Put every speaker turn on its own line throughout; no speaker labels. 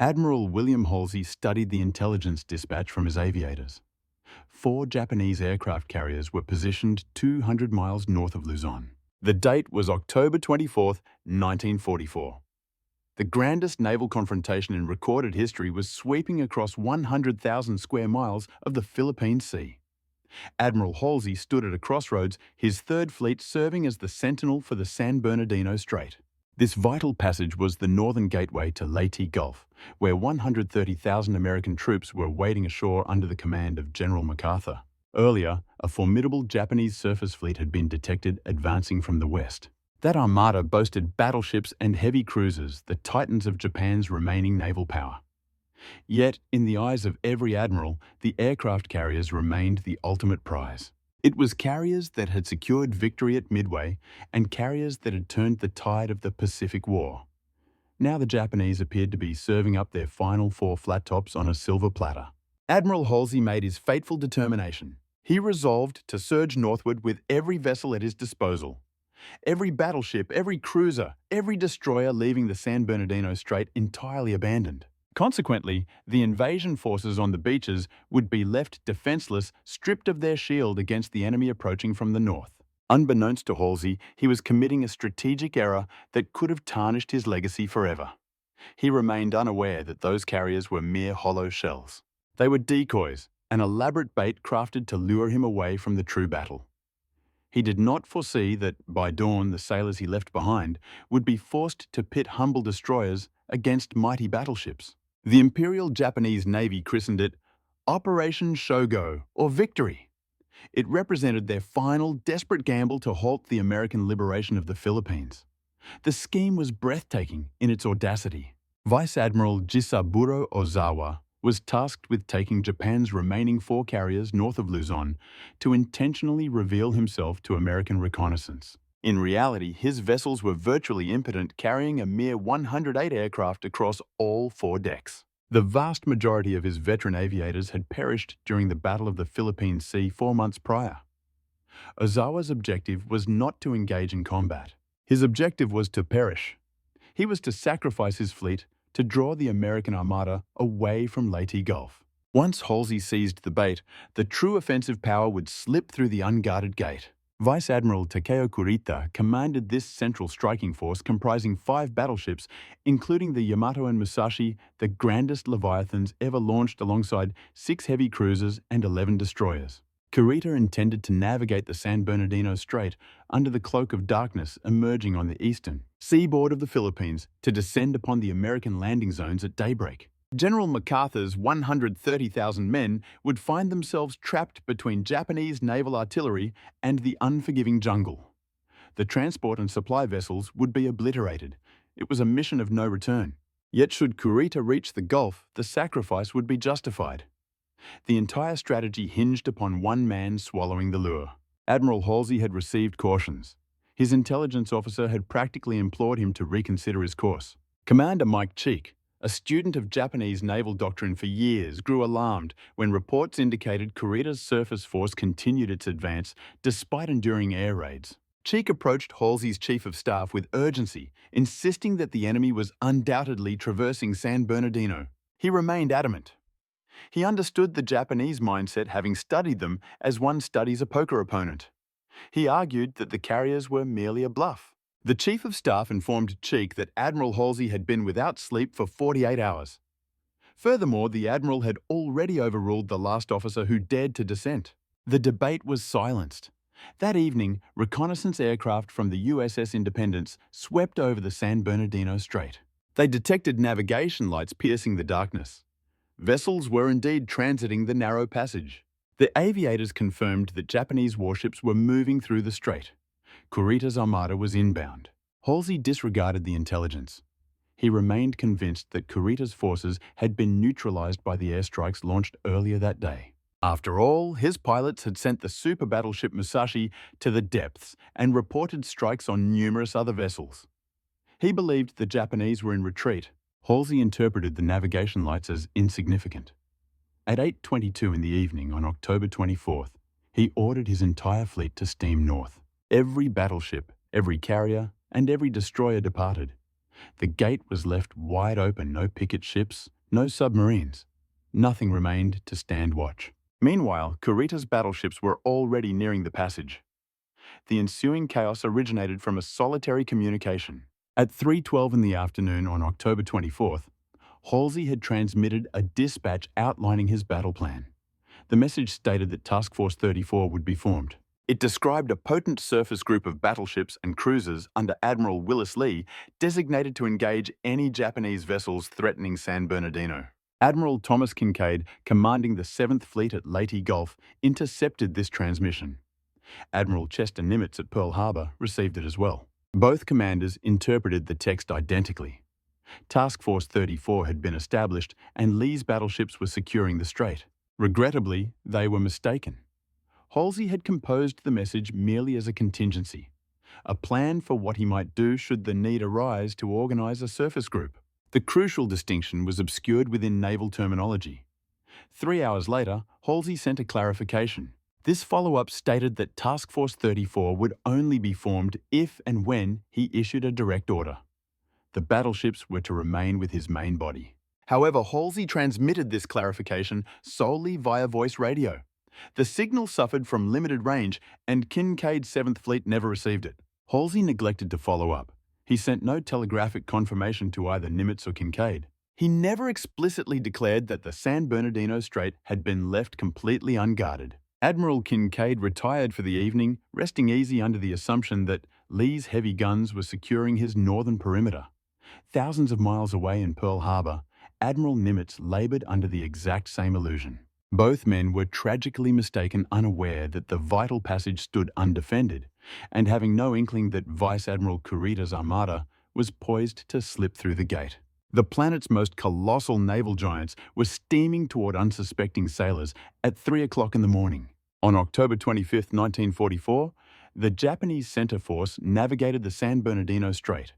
Admiral William Halsey studied the intelligence dispatch from his aviators. 4 Japanese aircraft carriers were positioned 200 miles north of Luzon. The date was October 24, 1944. The grandest naval confrontation in recorded history was sweeping across 100,000 square miles of the Philippine Sea. Admiral Halsey stood at a crossroads, his Third Fleet serving as the sentinel for the San Bernardino Strait. This vital passage was the northern gateway to Leyte Gulf, where 130,000 American troops were waiting ashore under the command of General MacArthur. Earlier, a formidable Japanese surface fleet had been detected advancing from the west. That armada boasted battleships and heavy cruisers, the titans of Japan's remaining naval power. Yet, in the eyes of every admiral, the aircraft carriers remained the ultimate prize. It was carriers that had secured victory at Midway and carriers that had turned the tide of the Pacific War. Now the Japanese appeared to be serving up their final 4 flat tops on a silver platter. Admiral Halsey made his fateful determination. He resolved to surge northward with every vessel at his disposal. Every battleship, every cruiser, every destroyer leaving the San Bernardino Strait entirely abandoned. Consequently, the invasion forces on the beaches would be left defenseless, stripped of their shield against the enemy approaching from the north. Unbeknownst to Halsey, he was committing a strategic error that could have tarnished his legacy forever. He remained unaware that those carriers were mere hollow shells. They were decoys, an elaborate bait crafted to lure him away from the true battle. He did not foresee that, by dawn, the sailors he left behind would be forced to pit humble destroyers against mighty battleships. The Imperial Japanese Navy christened it Operation Shogo, or Victory. It represented their final, desperate gamble to halt the American liberation of the Philippines. The scheme was breathtaking in its audacity. Vice Admiral Jisaburo Ozawa was tasked with taking Japan's remaining 4 carriers north of Luzon to intentionally reveal himself to American reconnaissance. In reality, his vessels were virtually impotent, carrying a mere 108 aircraft across all 4 decks. The vast majority of his veteran aviators had perished during the Battle of the Philippine Sea 4 months prior. Ozawa's objective was not to engage in combat. His objective was to perish. He was to sacrifice his fleet to draw the American armada away from Leyte Gulf. Once Halsey seized the bait, the true offensive power would slip through the unguarded gate. Vice Admiral Takeo Kurita commanded this central striking force comprising 5 battleships, including the Yamato and Musashi, the grandest leviathans ever launched, alongside 6 heavy cruisers and 11 destroyers. Kurita intended to navigate the San Bernardino Strait under the cloak of darkness emerging on the eastern seaboard of the Philippines to descend upon the American landing zones at daybreak. General MacArthur's 130,000 men would find themselves trapped between Japanese naval artillery and the unforgiving jungle. The transport and supply vessels would be obliterated. It was a mission of no return. Yet should Kurita reach the Gulf, the sacrifice would be justified. The entire strategy hinged upon one man swallowing the lure. Admiral Halsey had received cautions. His intelligence officer had practically implored him to reconsider his course. Commander Mike Cheek, a student of Japanese naval doctrine for years, grew alarmed when reports indicated Kurita's surface force continued its advance despite enduring air raids. Cheek approached Halsey's chief of staff with urgency, insisting that the enemy was undoubtedly traversing San Bernardino. He remained adamant. He understood the Japanese mindset, having studied them as one studies a poker opponent. He argued that the carriers were merely a bluff. The Chief of Staff informed Cheek that Admiral Halsey had been without sleep for 48 hours. Furthermore, the Admiral had already overruled the last officer who dared to dissent. The debate was silenced. That evening, reconnaissance aircraft from the USS Independence swept over the San Bernardino Strait. They detected navigation lights piercing the darkness. Vessels were indeed transiting the narrow passage. The aviators confirmed that Japanese warships were moving through the strait. Kurita's armada was inbound. Halsey disregarded the intelligence. He remained convinced that Kurita's forces had been neutralized by the airstrikes launched earlier that day. After all, his pilots had sent the super battleship Musashi to the depths and reported strikes on numerous other vessels. He believed the Japanese were in retreat. Halsey interpreted the navigation lights as insignificant. At 8:22 in the evening on October 24th, he ordered his entire fleet to steam north. Every battleship, every carrier, and every destroyer departed. The gate was left wide open, no picket ships, no submarines. Nothing remained to stand watch. Meanwhile, Kurita's battleships were already nearing the passage. The ensuing chaos originated from a solitary communication. At 3:12 in the afternoon on October 24th, Halsey had transmitted a dispatch outlining his battle plan. The message stated that Task Force 34 would be formed. It described a potent surface group of battleships and cruisers under Admiral William designated to engage any Japanese vessels threatening San Bernardino. Admiral Thomas Kinkaid, commanding the 7th Fleet at Leyte Gulf, intercepted this transmission. Admiral Chester Nimitz at Pearl Harbor received it as well. Both commanders interpreted the text identically. Task Force 34 had been established and Lee's battleships were securing the strait. Regrettably, they were mistaken. Halsey had composed the message merely as a contingency, a plan for what he might do should the need arise to organize a surface group. The crucial distinction was obscured within naval terminology. 3 hours later, Halsey sent a clarification. This follow-up stated that Task Force 34 would only be formed if and when he issued a direct order. The battleships were to remain with his main body. However, Halsey transmitted this clarification solely via voice radio. The signal suffered from limited range, and Kinkaid's 7th Fleet never received it. Halsey neglected to follow up. He sent no telegraphic confirmation to either Nimitz or Kinkaid. He never explicitly declared that the San Bernardino Strait had been left completely unguarded. Admiral Kinkaid retired for the evening, resting easy under the assumption that Lee's heavy guns were securing his northern perimeter. Thousands of miles away in Pearl Harbor, Admiral Nimitz labored under the exact same illusion. Both men were tragically mistaken, unaware that the vital passage stood undefended, and having no inkling that Vice Admiral Kurita's armada was poised to slip through the gate. The planet's most colossal naval giants were steaming toward unsuspecting sailors at 3 o'clock in the morning. On October 25, 1944, the Japanese Center Force navigated the San Bernardino Strait.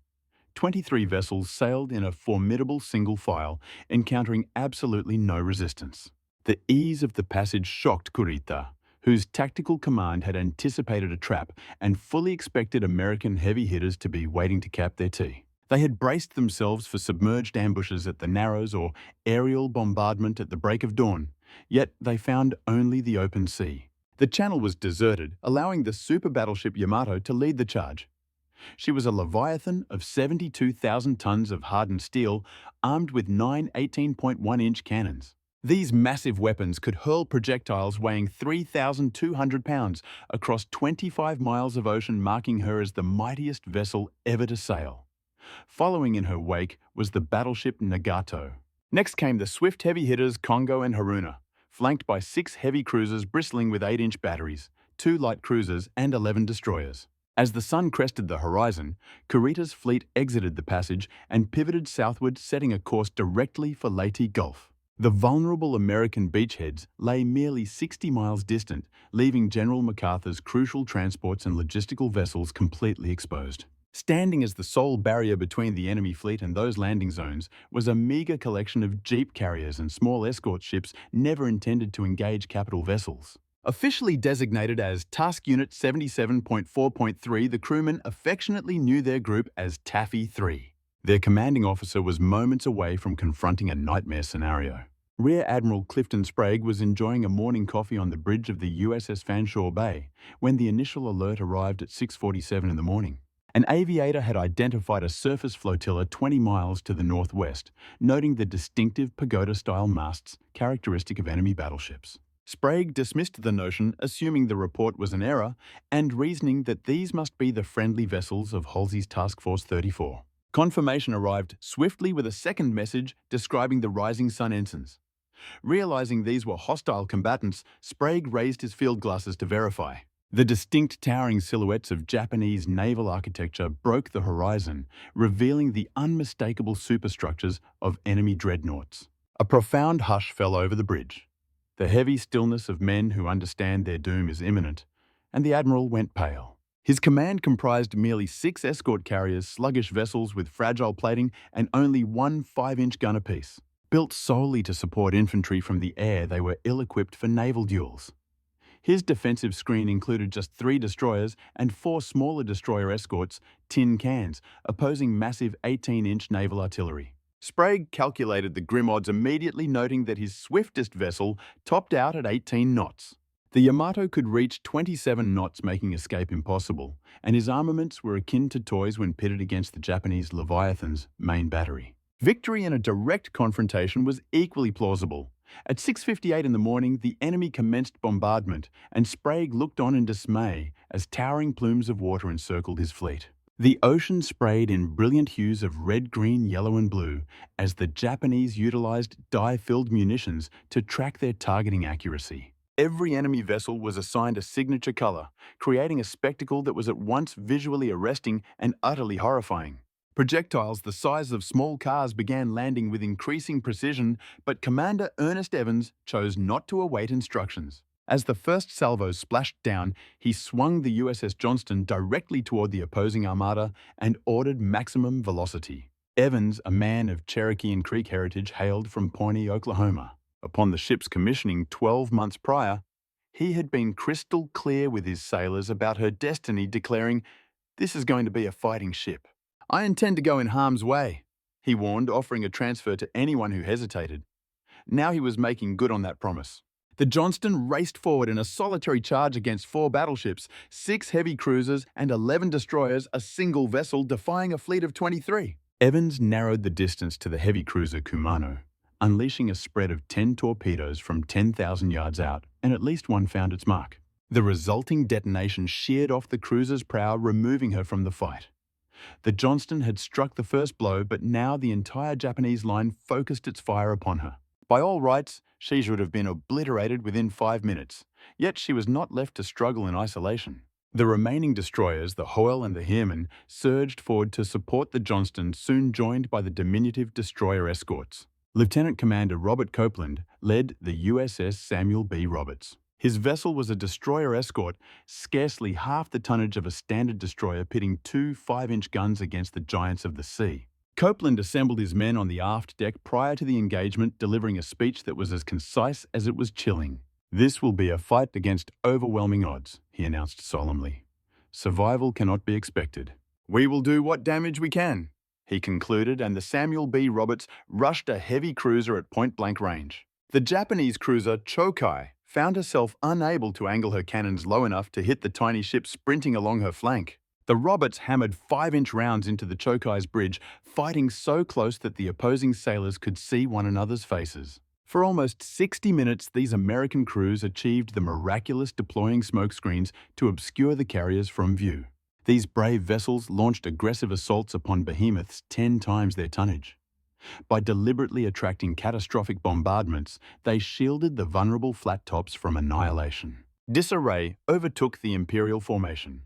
23 vessels sailed in a formidable single file, encountering absolutely no resistance. The ease of the passage shocked Kurita, whose tactical command had anticipated a trap and fully expected American heavy hitters to be waiting to cap their tea. They had braced themselves for submerged ambushes at the Narrows or aerial bombardment at the break of dawn, yet they found only the open sea. The channel was deserted, allowing the super battleship Yamato to lead the charge. She was a leviathan of 72,000 tons of hardened steel, armed with 9 18.1-inch cannons. These massive weapons could hurl projectiles weighing 3,200 pounds across 25 miles of ocean, marking her as the mightiest vessel ever to sail. Following in her wake was the battleship Nagato. Next came the swift heavy hitters Kongo and Haruna, flanked by 6 heavy cruisers bristling with 8-inch batteries, 2 light cruisers, and 11 destroyers. As the sun crested the horizon, Kurita's fleet exited the passage and pivoted southward, setting a course directly for Leyte Gulf. The vulnerable American beachheads lay merely 60 miles distant, leaving General MacArthur's crucial transports and logistical vessels completely exposed. Standing as the sole barrier between the enemy fleet and those landing zones was a meager collection of jeep carriers and small escort ships never intended to engage capital vessels. Officially designated as Task Unit 77.4.3, the crewmen affectionately knew their group as Taffy 3. Their commanding officer was moments away from confronting a nightmare scenario. Rear Admiral Clifton Sprague was enjoying a morning coffee on the bridge of the USS Fanshawe Bay when the initial alert arrived at 6:47 in the morning. An aviator had identified a surface flotilla 20 miles to the northwest, noting the distinctive pagoda-style masts characteristic of enemy battleships. Sprague dismissed the notion, assuming the report was an error, and reasoning that these must be the friendly vessels of Halsey's Task Force 34. Confirmation arrived swiftly with a second message describing the Rising Sun ensigns. Realizing these were hostile combatants, Sprague raised his field glasses to verify. The distinct towering silhouettes of Japanese naval architecture broke the horizon, revealing the unmistakable superstructures of enemy dreadnoughts. A profound hush fell over the bridge, the heavy stillness of men who understand their doom is imminent, and the Admiral went pale. His command comprised merely 6 escort carriers, sluggish vessels with fragile plating, and only 1 5-inch gun apiece. Built solely to support infantry from the air, they were ill-equipped for naval duels. His defensive screen included just 3 destroyers and 4 smaller destroyer escorts, tin cans, opposing massive 18-inch naval artillery. Sprague calculated the grim odds, immediately noting that his swiftest vessel topped out at 18 knots. The Yamato could reach 27 knots, making escape impossible, and his armaments were akin to toys when pitted against the Japanese Leviathan's main battery. Victory in a direct confrontation was equally plausible. At 6:58 in the morning, the enemy commenced bombardment, and Sprague looked on in dismay as towering plumes of water encircled his fleet. The ocean sprayed in brilliant hues of red, green, yellow, and blue as the Japanese utilized dye-filled munitions to track their targeting accuracy. Every enemy vessel was assigned a signature color, creating a spectacle that was at once visually arresting and utterly horrifying. Projectiles the size of small cars began landing with increasing precision, but Commander Ernest Evans chose not to await instructions. As the first salvo splashed down, he swung the USS Johnston directly toward the opposing armada and ordered maximum velocity. Evans, a man of Cherokee and Creek heritage, hailed from Pawnee, Oklahoma. Upon the ship's commissioning 12 months prior, he had been crystal clear with his sailors about her destiny, declaring, "This is going to be a fighting ship. I intend to go in harm's way," he warned, offering a transfer to anyone who hesitated. Now he was making good on that promise. The Johnston raced forward in a solitary charge against 4 battleships, 6 heavy cruisers, and 11 destroyers, a single vessel defying a fleet of 23. Evans narrowed the distance to the heavy cruiser Kumano, unleashing a spread of 10 torpedoes from 10,000 yards out, and at least one found its mark. The resulting detonation sheared off the cruiser's prow, removing her from the fight. The Johnston had struck the first blow, but now the entire Japanese line focused its fire upon her. By all rights, she should have been obliterated within 5 minutes, yet she was not left to struggle in isolation. The remaining destroyers, the Hoel and the Heermann, surged forward to support the Johnston, soon joined by the diminutive destroyer escorts. Lieutenant Commander Robert Copeland led the USS Samuel B. Roberts. His vessel was a destroyer escort, scarcely half the tonnage of a standard destroyer, pitting 2 5-inch guns against the giants of the sea. Copeland assembled his men on the aft deck prior to the engagement, delivering a speech that was as concise as it was chilling. "This will be a fight against overwhelming odds," he announced solemnly. "Survival cannot be expected. We will do what damage we can," he concluded, and the Samuel B. Roberts rushed a heavy cruiser at point-blank range. The Japanese cruiser Chokai found herself unable to angle her cannons low enough to hit the tiny ship sprinting along her flank. The Roberts hammered 5-inch rounds into the Chokai's bridge, fighting so close that the opposing sailors could see one another's faces. For almost 60 minutes, these American crews achieved the miraculous deploying smokescreens to obscure the carriers from view. These brave vessels launched aggressive assaults upon behemoths 10 times their tonnage. By deliberately attracting catastrophic bombardments, they shielded the vulnerable flat tops from annihilation. Disarray overtook the Imperial formation.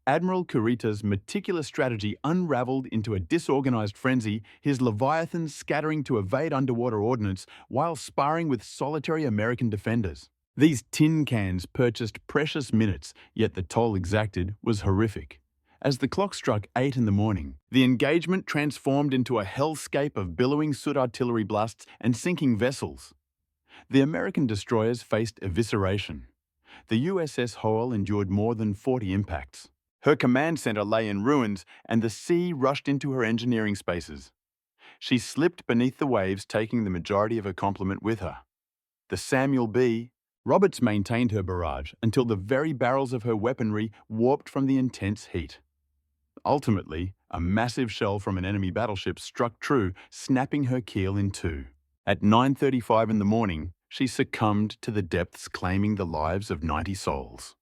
Admiral Kurita's meticulous strategy unraveled into a disorganized frenzy, his Leviathans scattering to evade underwater ordnance while sparring with solitary American defenders. These tin cans purchased precious minutes, yet the toll exacted was horrific. As the clock struck 8 in the morning, the engagement transformed into a hellscape of billowing soot artillery blasts and sinking vessels. The American destroyers faced evisceration. The USS Hoel endured more than 40 impacts. Her command center lay in ruins, and the sea rushed into her engineering spaces. She slipped beneath the waves, taking the majority of her complement with her. The Samuel B. Roberts maintained her barrage until the very barrels of her weaponry warped from the intense heat. Ultimately, a massive shell from an enemy battleship struck true, snapping her keel in 2. At 9:35 in the morning, she succumbed to the depths, claiming the lives of 90 souls.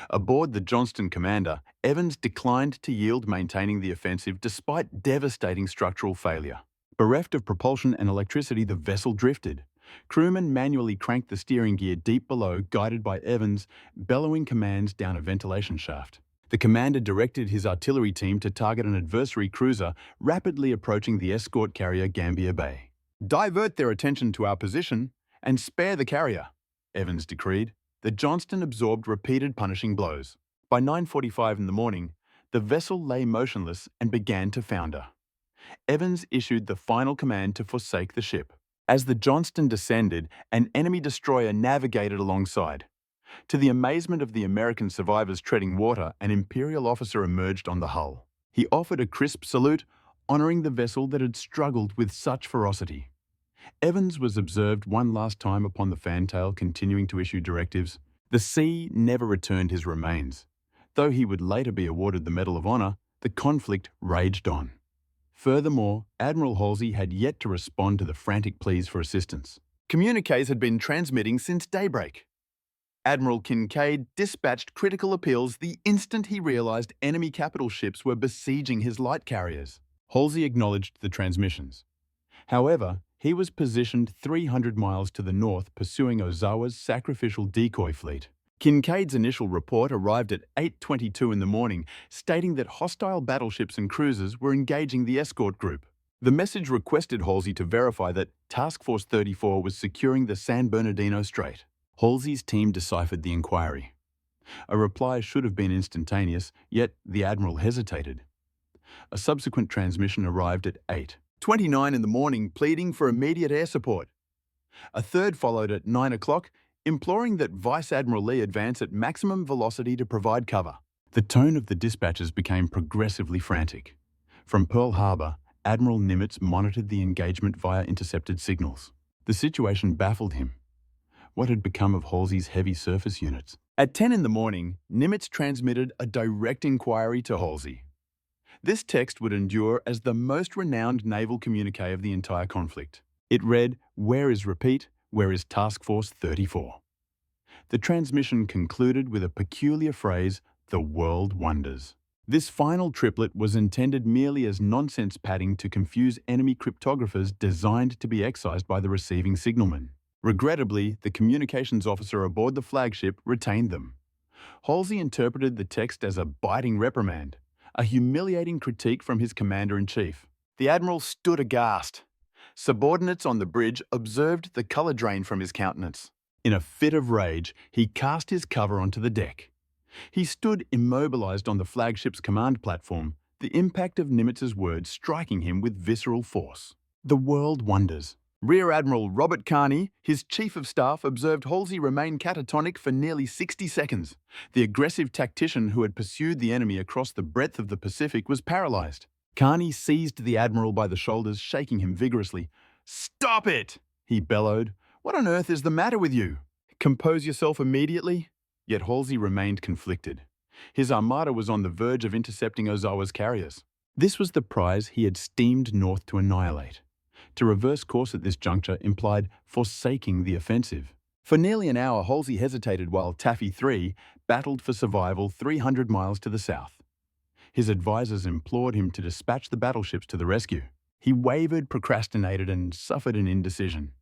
Aboard the Johnston commander, Evans declined to yield, maintaining the offensive despite devastating structural failure. Bereft of propulsion and electricity, the vessel drifted. Crewmen manually cranked the steering gear deep below, guided by Evans, bellowing commands down a ventilation shaft. The commander directed his artillery team to target an adversary cruiser rapidly approaching the escort carrier Gambier Bay. "Divert their attention to our position and spare the carrier," Evans decreed. The Johnston absorbed repeated punishing blows. By 9:45 in the morning, the vessel lay motionless and began to founder. Evans issued the final command to forsake the ship. As the Johnston descended, an enemy destroyer navigated alongside. To the amazement of the American survivors treading water, an Imperial officer emerged on the hull. He offered a crisp salute, honouring the vessel that had struggled with such ferocity. Evans was observed one last time upon the fantail, continuing to issue directives. The sea never returned his remains. Though he would later be awarded the Medal of Honor, the conflict raged on. Furthermore, Admiral Halsey had yet to respond to the frantic pleas for assistance. Communiques had been transmitting since daybreak. Admiral Kincaid dispatched critical appeals the instant he realized enemy capital ships were besieging his light carriers. Halsey acknowledged the transmissions. However, he was positioned 300 miles to the north, pursuing Ozawa's sacrificial decoy fleet. Kincaid's initial report arrived at 8:22 in the morning, stating that hostile battleships and cruisers were engaging the escort group. The message requested Halsey to verify that Task Force 34 was securing the San Bernardino Strait. Halsey's team deciphered the inquiry. A reply should have been instantaneous, yet the Admiral hesitated. A subsequent transmission arrived at 8:29 in the morning, pleading for immediate air support. A third followed at 9 o'clock, imploring that Vice Admiral Lee advance at maximum velocity to provide cover. The tone of the dispatches became progressively frantic. From Pearl Harbor, Admiral Nimitz monitored the engagement via intercepted signals. The situation baffled him. What had become of Halsey's heavy surface units? At 10 in the morning, Nimitz transmitted a direct inquiry to Halsey. This text would endure as the most renowned naval communique of the entire conflict. It read, "Where is repeat? Where is Task Force 34? The transmission concluded with a peculiar phrase, "The world wonders." This final triplet was intended merely as nonsense padding to confuse enemy cryptographers designed to be excised by the receiving signalman. Regrettably, the communications officer aboard the flagship retained them. Halsey interpreted the text as a biting reprimand, a humiliating critique from his commander-in-chief. The Admiral stood aghast. Subordinates on the bridge observed the colour drain from his countenance. In a fit of rage, he cast his cover onto the deck. He stood immobilized on the flagship's command platform, the impact of Nimitz's words striking him with visceral force. The world wonders. Rear Admiral Robert Carney, his chief of staff, observed Halsey remain catatonic for nearly 60 seconds. The aggressive tactician who had pursued the enemy across the breadth of the Pacific was paralyzed. Carney seized the Admiral by the shoulders, shaking him vigorously. "Stop it!" he bellowed. "What on earth is the matter with you? Compose yourself immediately." Yet Halsey remained conflicted. His armada was on the verge of intercepting Ozawa's carriers. This was the prize he had steamed north to annihilate. To reverse course at this juncture implied forsaking the offensive. For nearly an hour, Halsey hesitated while Taffy 3 battled for survival 300 miles to the south. His advisors implored him to dispatch the battleships to the rescue. He wavered, procrastinated, and suffered an indecision.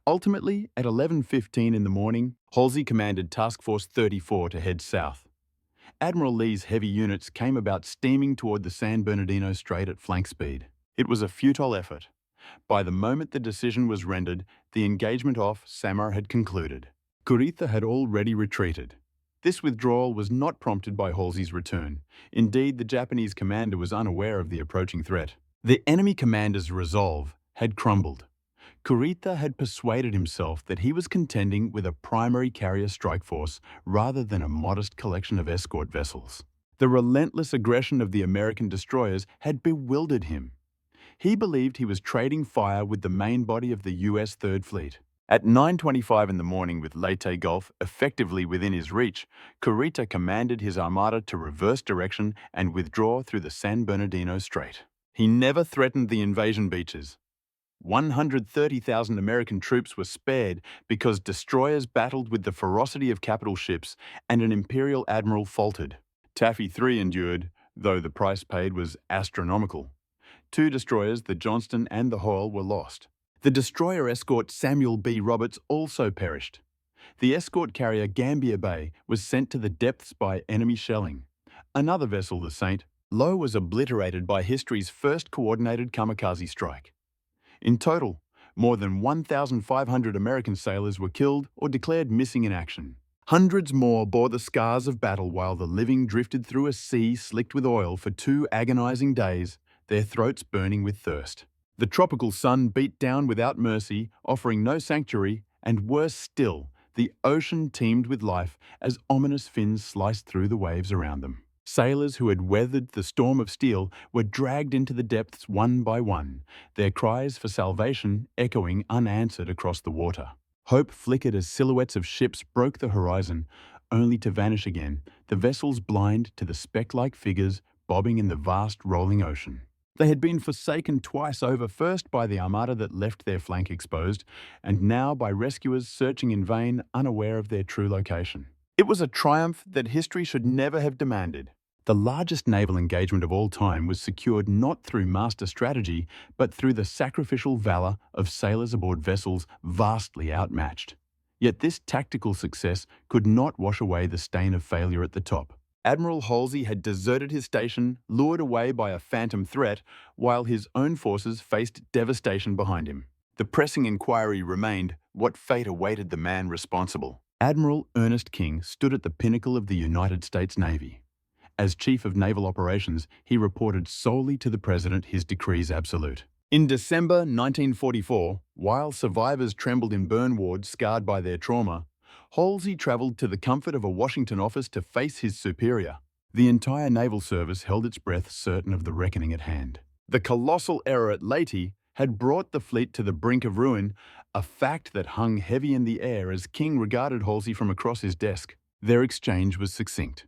Ultimately, at 11:15 in the morning, Halsey commanded Task Force 34 to head south. Admiral Lee's heavy units came about steaming toward the San Bernardino Strait at flank speed. It was a futile effort. By the moment the decision was rendered, the engagement off Samar had concluded. Kurita had already retreated. This withdrawal was not prompted by Halsey's return. Indeed, the Japanese commander was unaware of the approaching threat. The enemy commander's resolve had crumbled. Kurita had persuaded himself that he was contending with a primary carrier strike force rather than a modest collection of escort vessels. The relentless aggression of the American destroyers had bewildered him. He believed he was trading fire with the main body of the U.S. Third Fleet. At 9:25 in the morning, with Leyte Gulf effectively within his reach, Kurita commanded his armada to reverse direction and withdraw through the San Bernardino Strait. He never threatened the invasion beaches. 130,000 American troops were spared because destroyers battled with the ferocity of capital ships and an Imperial admiral faltered. Taffy 3 endured, though the price paid was astronomical. 2 destroyers, the Johnston and the Hoyle, were lost. The destroyer escort Samuel B. Roberts also perished. The escort carrier Gambier Bay was sent to the depths by enemy shelling. Another vessel, the Saint, Lowe, was obliterated by history's first coordinated kamikaze strike. In total, more than 1,500 American sailors were killed or declared missing in action. Hundreds more bore the scars of battle while the living drifted through a sea slicked with oil for 2 agonizing days, their throats burning with thirst. The tropical sun beat down without mercy, offering no sanctuary, and worse still, The ocean teemed with life as ominous fins sliced through the waves around them. Sailors who had weathered the storm of steel were dragged into the depths one by one, their cries for salvation echoing unanswered across the water. Hope flickered as silhouettes of ships broke the horizon, only to vanish again, the vessels blind to the speck-like figures bobbing in the vast rolling ocean. They had been forsaken twice over, first by the armada that left their flank exposed, and now by rescuers searching in vain, unaware of their true location. It was a triumph that history should never have demanded. The largest naval engagement of all time was secured not through master strategy, but through the sacrificial valor of sailors aboard vessels vastly outmatched. Yet this tactical success could not wash away the stain of failure at the top. Admiral Halsey had deserted his station, lured away by a phantom threat, while his own forces faced devastation behind him. The pressing inquiry remained, what fate awaited the man responsible? Admiral Ernest King stood at the pinnacle of the United States Navy. As Chief of Naval Operations, he reported solely to the President his decrees absolute. In December 1944, while survivors trembled in burn wards scarred by their trauma, Halsey travelled to the comfort of a Washington office to face his superior. The entire naval service held its breath, certain of the reckoning at hand. The colossal error at Leyte had brought the fleet to the brink of ruin, a fact that hung heavy in the air as King regarded Halsey from across his desk. Their exchange was succinct.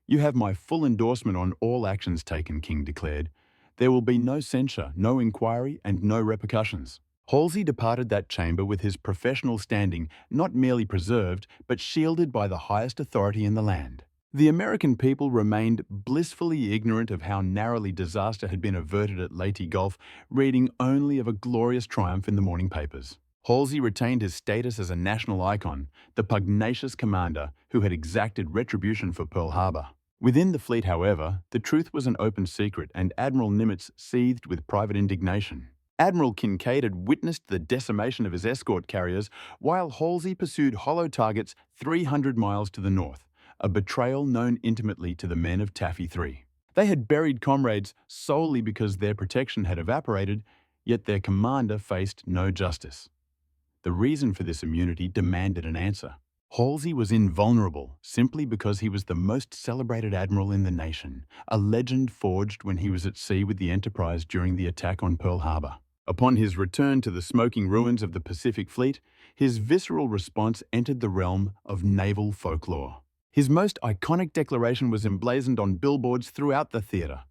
"You have my full endorsement on all actions taken," King declared. "There will be no censure, no inquiry, and no repercussions." Halsey departed that chamber with his professional standing not merely preserved, but shielded by the highest authority in the land. The American people remained blissfully ignorant of how narrowly disaster had been averted at Leyte Gulf, reading only of a glorious triumph in the morning papers. Halsey retained his status as a national icon, the pugnacious commander who had exacted retribution for Pearl Harbor. Within the fleet, however, the truth was an open secret, and Admiral Nimitz seethed with private indignation. Admiral Kinkaid had witnessed the decimation of his escort carriers, while Halsey pursued hollow targets 300 miles to the north, a betrayal known intimately to the men of Taffy 3. They had buried comrades solely because their protection had evaporated, yet their commander faced no justice. The reason for this immunity demanded an answer. Halsey was invulnerable simply because he was the most celebrated admiral in the nation, a legend forged when he was at sea with the Enterprise during the attack on Pearl Harbor. Upon his return to the smoking ruins of the Pacific Fleet, his visceral response entered the realm of naval folklore. His most iconic declaration was emblazoned on billboards throughout the theater.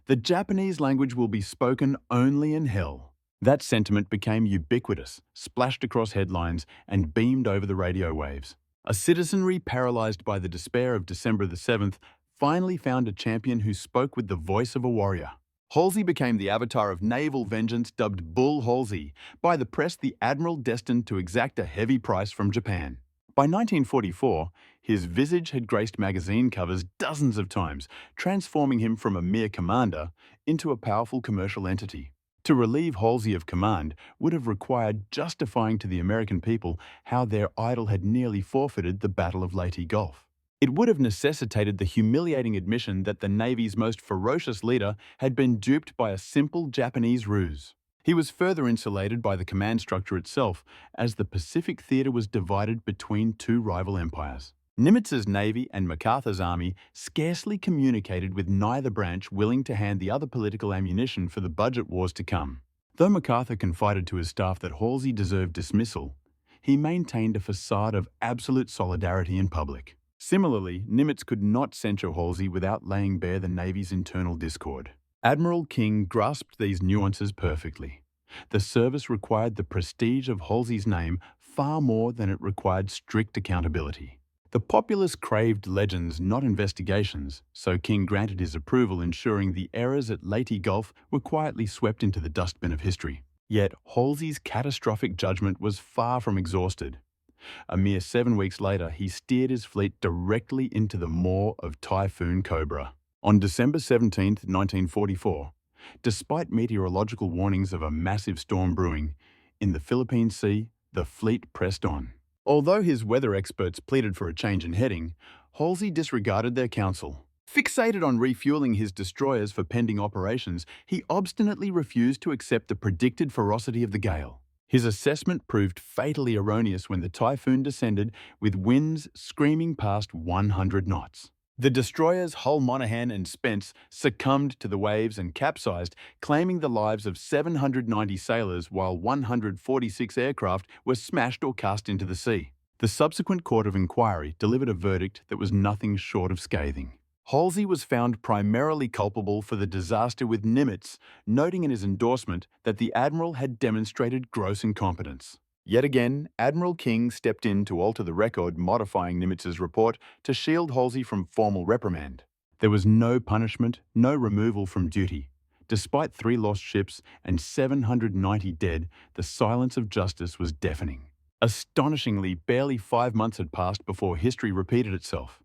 "The Japanese language will be spoken only in hell." That sentiment became ubiquitous, splashed across headlines, and beamed over the radio waves. A citizenry paralyzed by the despair of December the 7th finally found a champion who spoke with the voice of a warrior. Halsey became the avatar of naval vengeance, dubbed Bull Halsey, by the press the admiral destined to exact a heavy price from Japan. By 1944, his visage had graced magazine covers dozens of times, transforming him from a mere commander into a powerful commercial entity. To relieve Halsey of command would have required justifying to the American people how their idol had nearly forfeited the Battle of Leyte Gulf. It would have necessitated the humiliating admission that the Navy's most ferocious leader had been duped by a simple Japanese ruse. He was further insulated by the command structure itself, as the Pacific theater was divided between two rival empires. Nimitz's Navy and MacArthur's Army scarcely communicated with neither branch, willing to hand the other political ammunition for the budget wars to come. Though MacArthur confided to his staff that Halsey deserved dismissal, he maintained a facade of absolute solidarity in public. Similarly, Nimitz could not censure Halsey without laying bare the Navy's internal discord. Admiral King grasped these nuances perfectly. The service required the prestige of Halsey's name far more than it required strict accountability. The populace craved legends, not investigations, so King granted his approval, ensuring the errors at Leyte Gulf were quietly swept into the dustbin of history. Yet Halsey's catastrophic judgment was far from exhausted. A mere 7 weeks later, he steered his fleet directly into the maw of Typhoon Cobra. On December 17, 1944, despite meteorological warnings of a massive storm brewing, in the Philippine Sea, the fleet pressed on. Although his weather experts pleaded for a change in heading, Halsey disregarded their counsel. Fixated on refueling his destroyers for pending operations, he obstinately refused to accept the predicted ferocity of the gale. His assessment proved fatally erroneous when the typhoon descended with winds screaming past 100 knots. The destroyers Hull Monaghan and Spence succumbed to the waves and capsized, claiming the lives of 790 sailors while 146 aircraft were smashed or cast into the sea. The subsequent court of inquiry delivered a verdict that was nothing short of scathing. Halsey was found primarily culpable for the disaster with Nimitz, noting in his endorsement that the admiral had demonstrated gross incompetence. Yet again, Admiral King stepped in to alter the record, modifying Nimitz's report to shield Halsey from formal reprimand. There was no punishment, no removal from duty. Despite 3 lost ships and 790 dead, the silence of justice was deafening. Astonishingly, barely 5 months had passed before history repeated itself.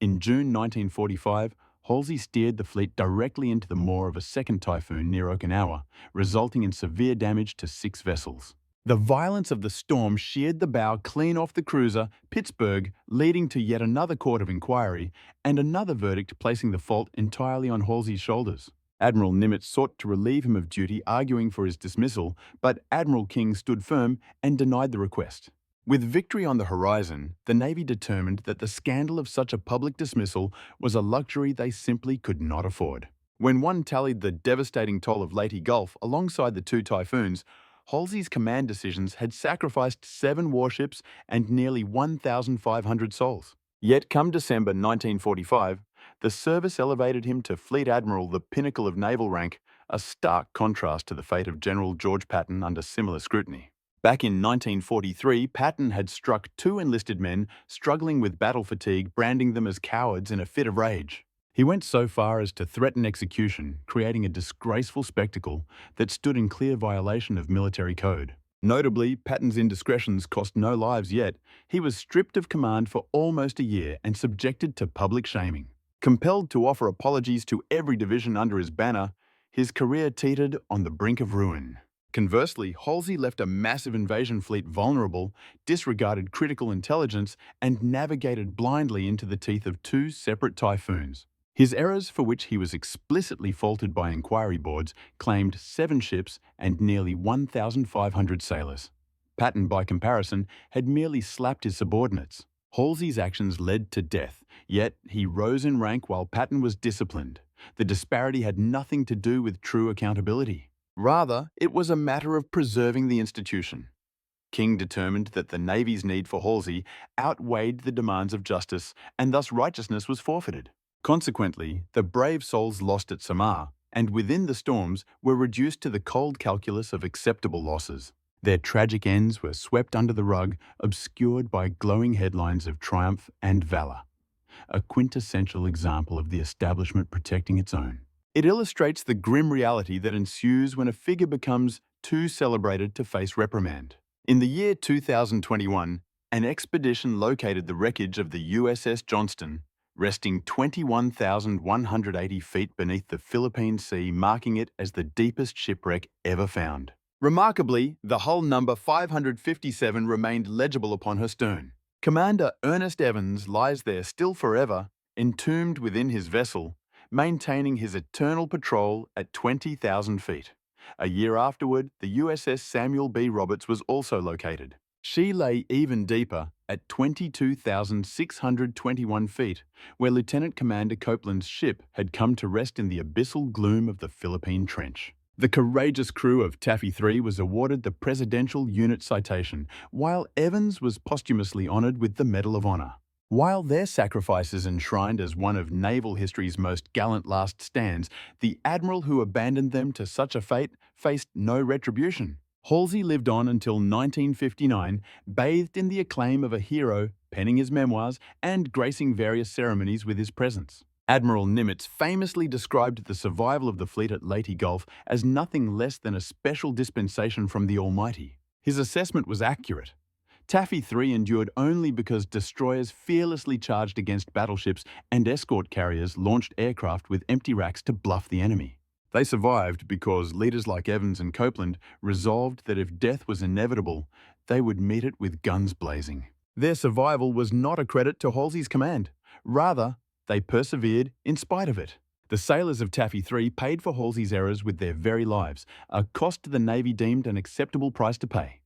In June 1945, Halsey steered the fleet directly into the maw of a second typhoon near Okinawa, resulting in severe damage to 6 vessels. The violence of the storm sheared the bow clean off the cruiser Pittsburgh, leading to yet another court of inquiry and another verdict placing the fault entirely on Halsey's shoulders. Admiral Nimitz sought to relieve him of duty, arguing for his dismissal, but Admiral King stood firm and denied the request. With victory on the horizon, the Navy determined that the scandal of such a public dismissal was a luxury they simply could not afford. When one tallied the devastating toll of Leyte Gulf alongside the 2 typhoons, Halsey's command decisions had sacrificed 7 warships and nearly 1,500 souls. Yet come December 1945, the service elevated him to Fleet Admiral, the pinnacle of naval rank, a stark contrast to the fate of General George Patton under similar scrutiny. Back in 1943, Patton had struck 2 enlisted men struggling with battle fatigue, branding them as cowards in a fit of rage. He went so far as to threaten execution, creating a disgraceful spectacle that stood in clear violation of military code. Notably, Patton's indiscretions cost no lives yet. He was stripped of command for almost a year and subjected to public shaming. Compelled to offer apologies to every division under his banner, his career teetered on the brink of ruin. Conversely, Halsey left a massive invasion fleet vulnerable, disregarded critical intelligence, and navigated blindly into the teeth of 2 separate typhoons. His errors, for which he was explicitly faulted by inquiry boards, claimed 7 ships and nearly 1,500 sailors. Patton, by comparison, had merely slapped his subordinates. Halsey's actions led to death, yet he rose in rank while Patton was disciplined. The disparity had nothing to do with true accountability. Rather, it was a matter of preserving the institution. King determined that the Navy's need for Halsey outweighed the demands of justice, and thus righteousness was forfeited. Consequently, the brave souls lost at Samar, and within the storms, were reduced to the cold calculus of acceptable losses. Their tragic ends were swept under the rug, obscured by glowing headlines of triumph and valor. A quintessential example of the establishment protecting its own. It illustrates the grim reality that ensues when a figure becomes too celebrated to face reprimand. In the year 2021, an expedition located the wreckage of the USS Johnston, resting 21,180 feet beneath the Philippine Sea, marking it as the deepest shipwreck ever found. Remarkably, the hull number 557 remained legible upon her stern. Commander Ernest Evans lies there still forever, entombed within his vessel, maintaining his eternal patrol at 20,000 feet. A year afterward, the USS Samuel B. Roberts was also located. She lay even deeper at 22,621 feet, where Lieutenant Commander Copeland's ship had come to rest in the abyssal gloom of the Philippine Trench. The courageous crew of Taffy 3 was awarded the Presidential Unit Citation, while Evans was posthumously honored with the Medal of Honor. While their sacrifice is enshrined as one of naval history's most gallant last stands, the admiral who abandoned them to such a fate faced no retribution. Halsey lived on until 1959, bathed in the acclaim of a hero, penning his memoirs and gracing various ceremonies with his presence. Admiral Nimitz famously described the survival of the fleet at Leyte Gulf as nothing less than a special dispensation from the Almighty. His assessment was accurate. Taffy 3 endured only because destroyers fearlessly charged against battleships and escort carriers launched aircraft with empty racks to bluff the enemy. They survived because leaders like Evans and Copeland resolved that if death was inevitable, they would meet it with guns blazing. Their survival was not a credit to Halsey's command. Rather, they persevered in spite of it. The sailors of Taffy 3 paid for Halsey's errors with their very lives, a cost the Navy deemed an acceptable price to pay.